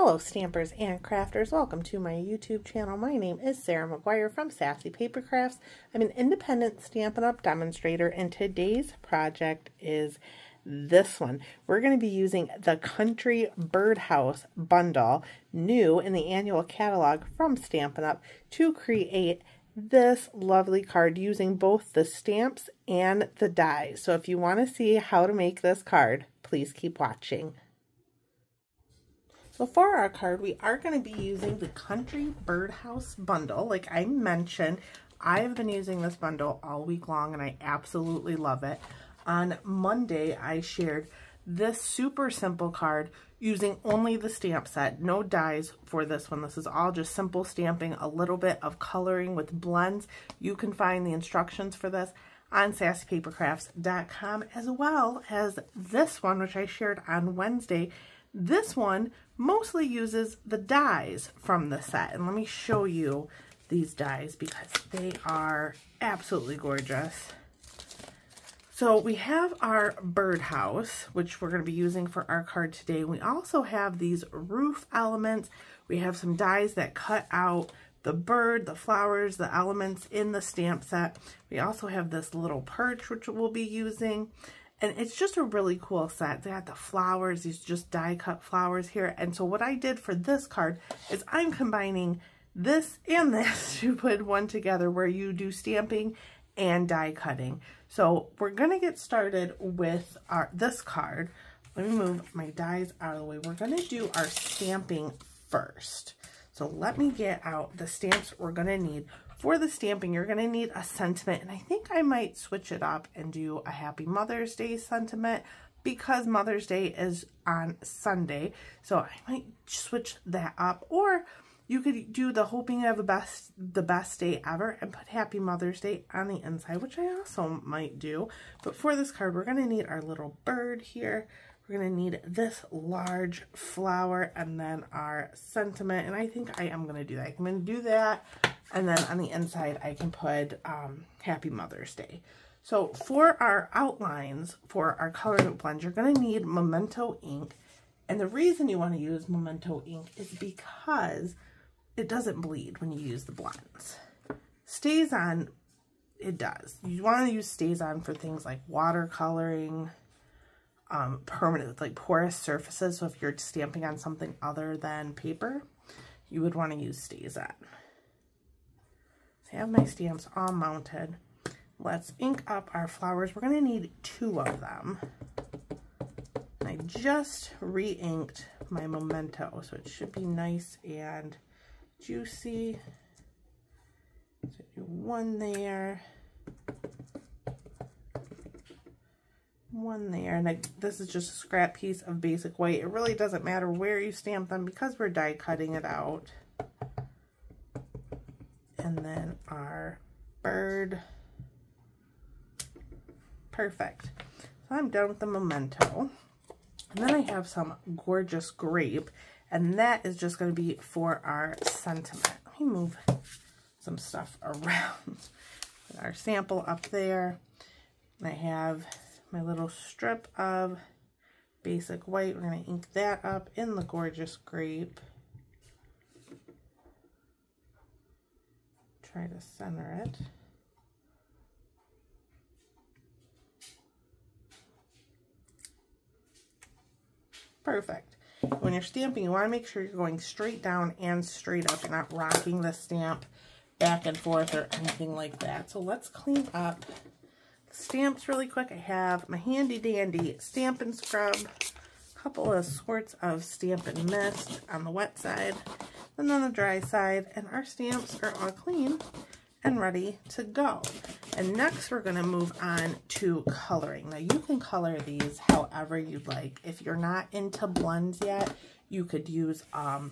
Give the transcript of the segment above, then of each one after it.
Hello stampers and crafters, welcome to my YouTube channel. My name is Sarah McGuire from Sassy Paper Crafts. I'm an independent Stampin' Up! Demonstrator, and today's project is this one. We're going to be using the Country Birdhouse Bundle, new in the annual catalog from Stampin' Up! To create this lovely card using both the stamps and the dies. So if you want to see how to make this card, please keep watching. So for our card, we are going to be using the Country Birdhouse Bundle. Like I mentioned, I've been using this bundle all week long and I absolutely love it. On Monday, I shared this super simple card using only the stamp set, no dies for this one. This is all just simple stamping, a little bit of coloring with blends. You can find the instructions for this on sassypapercrafts.com, as well as this one, which I shared on Wednesday. This one mostly uses the dies from the set, and let me show you these dies because they are absolutely gorgeous. So we have our birdhouse, which we're going to be using for our card today. We also have these roof elements. We have some dies that cut out the bird, the flowers, the elements in the stamp set. We also have this little perch, which we'll be using. And it's just a really cool set. They got the flowers, these just die cut flowers here. And so what I did for this card is I'm combining this and this to put one together where you do stamping and die cutting. So we're gonna get started with this card. Let me move my dies out of the way. We're gonna do our stamping first. So let me get out the stamps we're gonna need. For the stamping, you're going to need a sentiment, and I think I might switch it up and do a Happy Mother's Day sentiment because Mother's Day is on Sunday, so I might switch that up. Or you could do the hoping you have the best day ever and put Happy Mother's Day on the inside, which I also might do. But for this card, we're going to need our little bird here. We're going to need this large flower and then our sentiment, and I think I am going to do that. I'm going to do that. And then on the inside, I can put Happy Mother's Day. So for our outlines, for our coloring blends, you're going to need Memento ink. And the reason you want to use Memento ink is because it doesn't bleed when you use the blends. Stays on, it does. You want to use stays on for things like watercoloring, permanent, like porous surfaces. So if you're stamping on something other than paper, you would want to use stays on. I have my stamps all mounted. Let's ink up our flowers. We're going to need 2 of them. I just re-inked my Memento, so it should be nice and juicy. So do 1 there, 1 there, and this is just a scrap piece of basic white. It really doesn't matter where you stamp them because we're die cutting it out. And then our bird. Perfect. So I'm done with the Memento. And then I have some gorgeous grape, and that is just going to be for our sentiment. Let me move some stuff around. Put our sample up there. I have my little strip of basic white. We're going to ink that up in the gorgeous grape. Try to center it. Perfect. When you're stamping, you want to make sure you're going straight down and straight up. You're not rocking the stamp back and forth or anything like that. So let's clean up stamps really quick. I have my handy dandy Stampin' Scrub, a couple of sorts of Stampin' Mist on the wet side, and on the dry side, and our stamps are all clean and ready to go. And next we're going to move on to coloring. Now you can color these however you'd like. If you're not into blends yet, you could use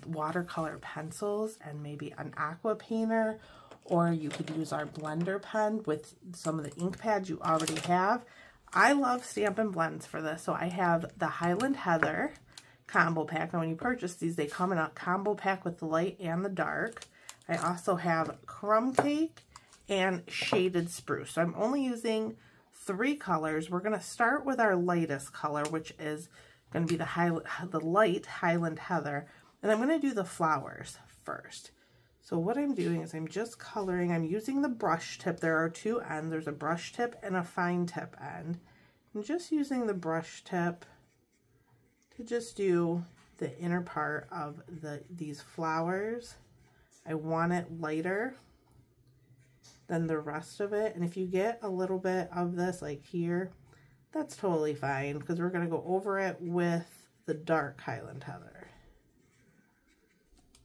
watercolor pencils and maybe an aqua painter, or you could use our blender pen with some of the ink pads you already have. I love Stampin' Blends for this, so I have the Highland Heather combo pack. And when you purchase these, they come in a combo pack with the light and the dark. I also have Crumb Cake and Shaded Spruce. So I'm only using 3 colors. We're going to start with our lightest color, which is going to be the light Highland Heather. And I'm going to do the flowers first. So what I'm doing is I'm just coloring. I'm using the brush tip. There are two ends. There's a brush tip and a fine tip end. I'm just using the brush tip to just do the inner part of these flowers. I want it lighter than the rest of it. And if you get a little bit of this like here, that's totally fine because we're going to go over it with the dark Highland Heather,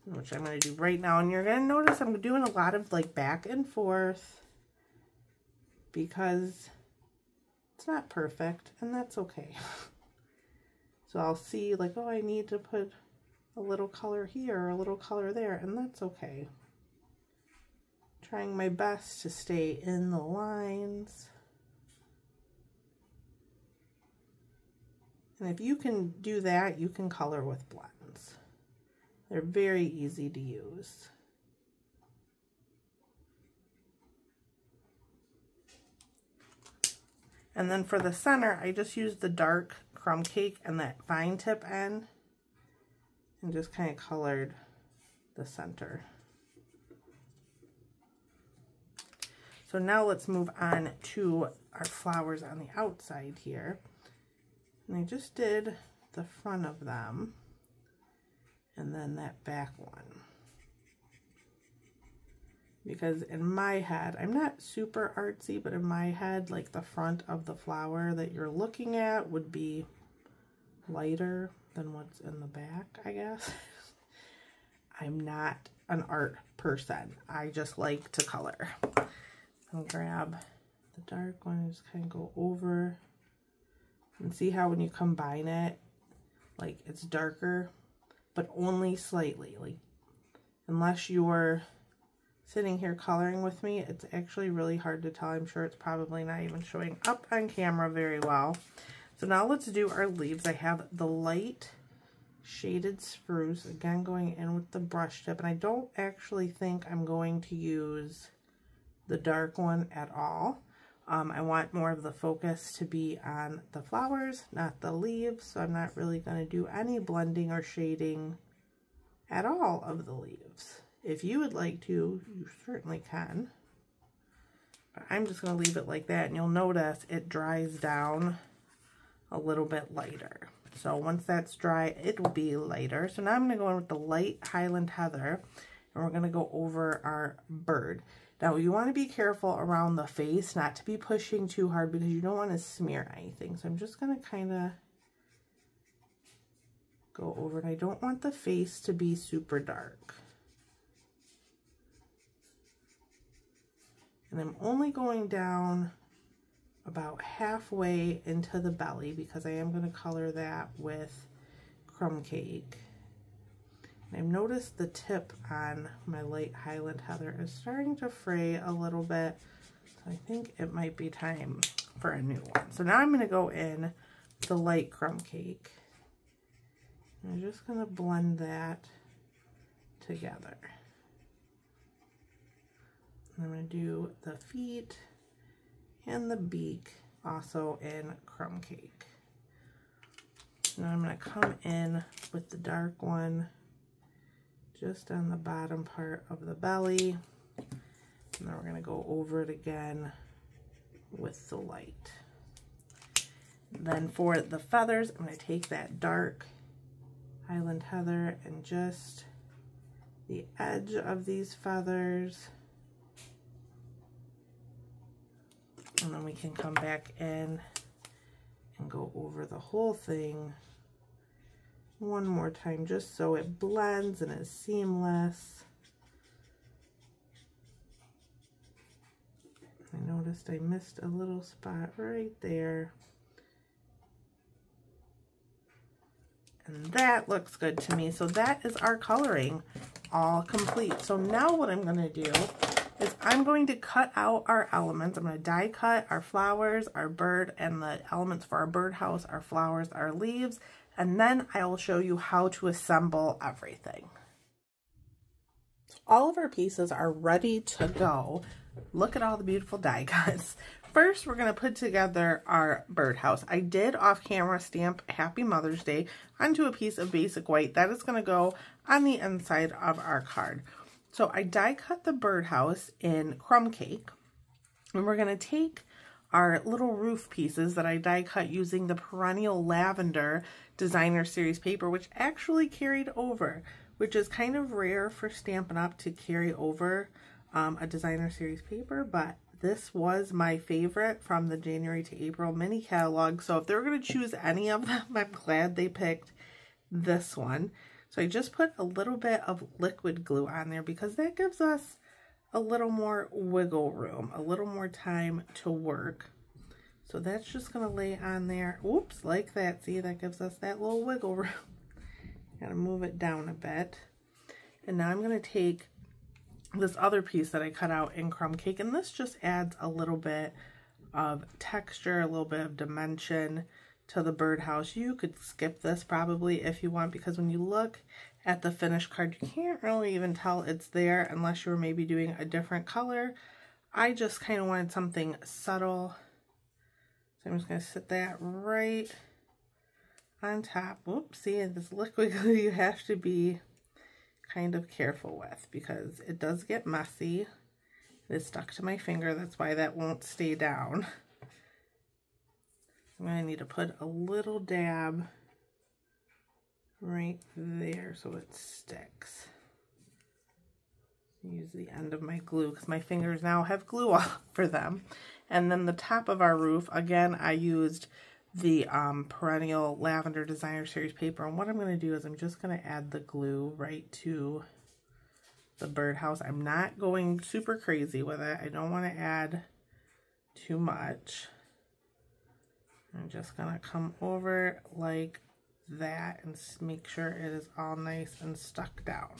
which I'm going to do right now. And you're going to notice I'm doing a lot of like back and forth because it's not perfect, and that's okay. So I'll see like, oh, I need to put a little color here or a little color there, and that's okay. Trying my best to stay in the lines. And if you can do that, you can color with blends. They're very easy to use. And then for the center, I just used the dark crumb cake and that fine tip end and just kind of colored the center. So now let's move on to our flowers on the outside here. And I just did the front of them and then that back one. Because in my head, I'm not super artsy, but in my head, like the front of the flower that you're looking at would be lighter than what's in the back, I guess. I'm not an art person. I just like to color. I'll grab the dark one and just kind of go over. And see how when you combine it, like it's darker, but only slightly. Like, unless you're sitting here coloring with me, it's actually really hard to tell. I'm sure it's probably not even showing up on camera very well. So now let's do our leaves. I have the light shaded spruce, again going in with the brush tip, and I don't actually think I'm going to use the dark one at all. I want more of the focus to be on the flowers, not the leaves, so I'm not really going to do any blending or shading at all of the leaves. If you would like to, you certainly can. But I'm just going to leave it like that, and you'll notice it dries down a little bit lighter. So once that's dry, it will be lighter. So now I'm going to go in with the light Highland Heather, and we're going to go over our bird. Now you want to be careful around the face, not to be pushing too hard because you don't want to smear anything. So I'm just going to kind of go over it. I don't want the face to be super dark. And I'm only going down about halfway into the belly because I am going to color that with crumb cake. And I've noticed the tip on my light Highland Heather is starting to fray a little bit. So I think it might be time for a new one. So now I'm going to go in the light crumb cake. I'm just going to blend that together. I'm going to do the feet and the beak also in crumb cake. Now I'm going to come in with the dark one just on the bottom part of the belly. And then we're going to go over it again with the light. Then for the feathers, I'm going to take that dark Highland Heather and just the edge of these feathers. And then we can come back in and go over the whole thing one more time just so it blends and is seamless. I noticed I missed a little spot right there. And that looks good to me. So that is our coloring all complete. So now what I'm going to do is I'm going to cut out our elements. I'm going to die cut our flowers, our bird, and the elements for our birdhouse, our flowers, our leaves, and then I will show you how to assemble everything. All of our pieces are ready to go. look at all the beautiful die cuts. First, we're going to put together our birdhouse. I did off camera stamp Happy Mother's Day onto a piece of basic white. That is going to go on the inside of our card. So I die cut the birdhouse in crumb cake, and we're going to take our little roof pieces that I die cut using the Perennial Lavender Designer Series paper, which actually carried over, which is kind of rare for Stampin' Up! To carry over a Designer Series paper, but this was my favorite from the January to April mini catalog. So if they were going to choose any of them, I'm glad they picked this one. So I just put a little bit of liquid glue on there because that gives us a little more wiggle room, a little more time to work. So that's just going to lay on there. Oops, like that. See, that gives us that little wiggle room. Gotta move it down a bit. And now I'm going to take this other piece that I cut out in crumb cake, and this just adds a little bit of texture, a little bit of dimension to the birdhouse. You could skip this probably if you want, because when you look at the finished card, you can't really even tell it's there unless you're maybe doing a different color. I just kind of wanted something subtle, so I'm just going to sit that right on top. Oops, see, this liquid glue you have to be kind of careful with because it does get messy. It is stuck to my finger, that's why that won't stay down. I'm going to need to put a little dab right there so it sticks. Use the end of my glue because my fingers now have glue all over them. And then the top of our roof, again, I used the Perennial Lavender Designer Series paper, and what I'm going to do is I'm just going to add the glue right to the birdhouse. I'm not going super crazy with it. I don't want to add too much. I'm just going to come over like that and make sure it is all nice and stuck down.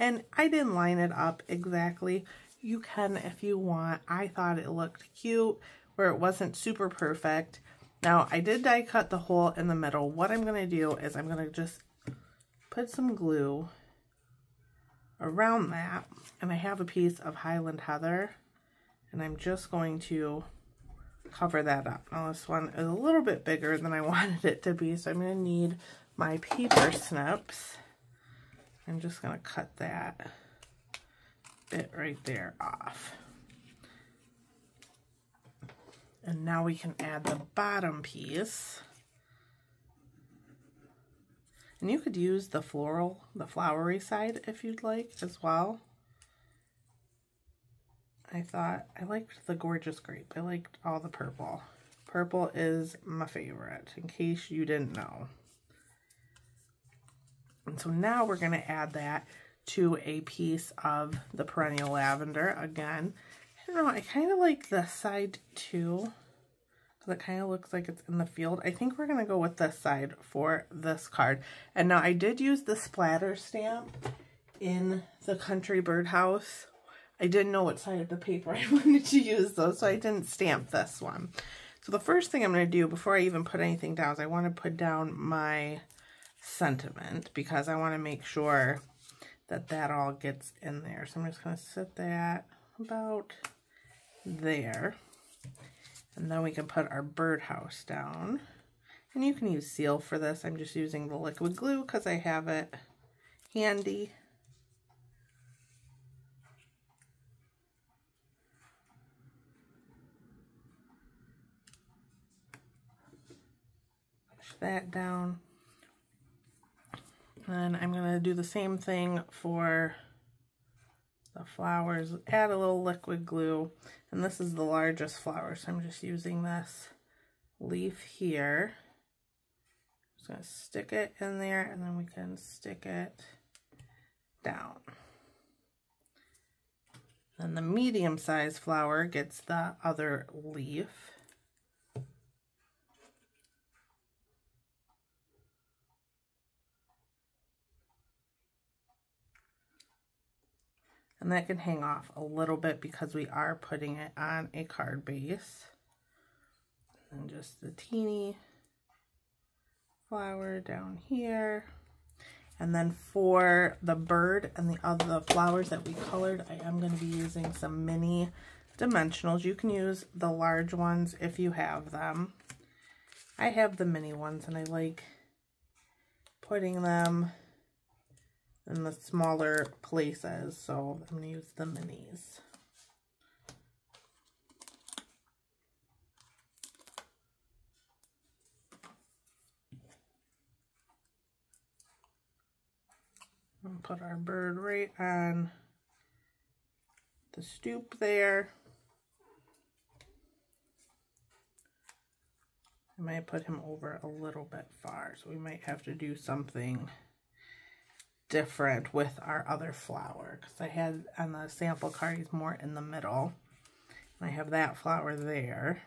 And I didn't line it up exactly. You can if you want. I thought it looked cute where it wasn't super perfect. Now, I did die cut the hole in the middle. What I'm going to do is I'm going to just put some glue around that. And I have a piece of Highland Heather. And I'm just going to cover that up. Now, this one is a little bit bigger than I wanted it to be. So I'm going to need my paper snips. I'm just going to cut that bit right there off. And now we can add the bottom piece. And you could use the flowery side if you'd like as well. I liked the Gorgeous Grape. I liked all the purple. Purple is my favorite, in case you didn't know. And so now we're going to add that to a piece of the Perennial Lavender again. I don't know, I kind of like this side too, because it kind of looks like it's in the field. I think we're going to go with this side for this card. And now I did use the splatter stamp in the Country Birdhouse. I didn't know what side of the paper I wanted to use though, so I didn't stamp this one. So the first thing I'm going to do before I even put anything down is I want to put down my sentiment because I want to make sure that that all gets in there. So I'm just going to set that about there. And then we can put our birdhouse down. And you can use seal for this. I'm just using the liquid glue because I have it handy. Push that down. And I'm going to do the same thing for the flowers. Add a little liquid glue. And this is the largest flower, so I'm just using this leaf here. Just going to stick it in there, and then we can stick it down. Then the medium-sized flower gets the other leaf. And that can hang off a little bit because we are putting it on a card base. And just the teeny flower down here. And then for the bird and the other flowers that we colored, I am going to be using some mini dimensionals. You can use the large ones if you have them. I have the mini ones and I like putting them in the smaller places, so I'm going to use the minis. We'll put our bird right on the stoop there. I might put him over a little bit far, so we might have to do something different with our other flower, because I had on the sample card he's more in the middle. I have that flower there.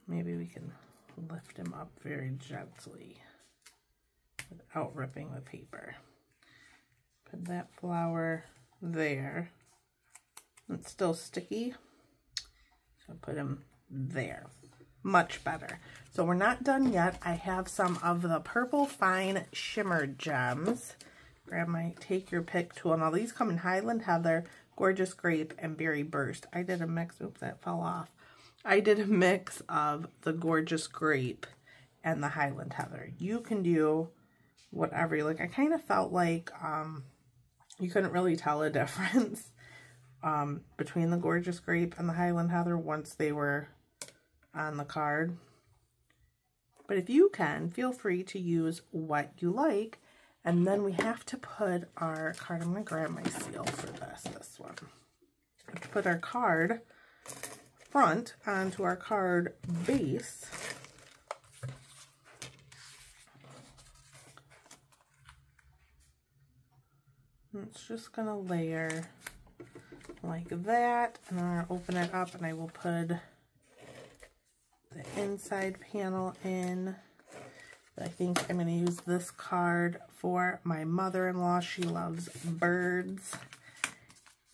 Maybe we can lift him up very gently without ripping the paper. Put that flower there. It's still sticky, so put him there. Much better. So we're not done yet. I have some of the Purple Fine Shimmer Gems. Grab my Take Your Pick tool. Now these come in Highland Heather, Gorgeous Grape, and Berry Burst. I did a mix. Oops, that fell off. I did a mix of the Gorgeous Grape and the Highland Heather. You can do whatever you like. I kind of felt like you couldn't really tell a difference between the Gorgeous Grape and the Highland Heather once they were on the card. But if you can, feel free to use what you like. And then we have to put our card. I'm going to grab my seal for this one. We have to put our card front onto our card base. And it's just going to layer like that. And then I'll open it up and I will put the inside panel in. I think I'm going to use this card for my mother-in-law. She loves birds.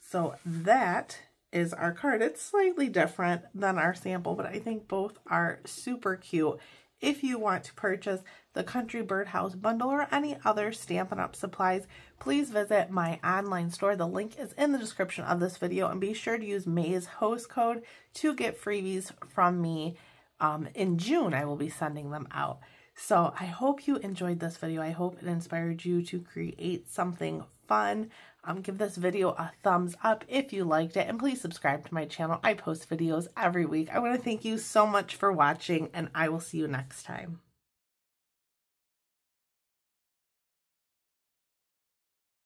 So that is our card. It's slightly different than our sample, but I think both are super cute. If you want to purchase the Country Birdhouse Bundle or any other Stampin' Up! Supplies, please visit my online store. The link is in the description of this video, and be sure to use May's host code to get freebies from me. In June, I will be sending them out. So I hope you enjoyed this video. I hope it inspired you to create something fun. Give this video a thumbs up if you liked it, and please subscribe to my channel. I post videos every week. I want to thank you so much for watching, and I will see you next time.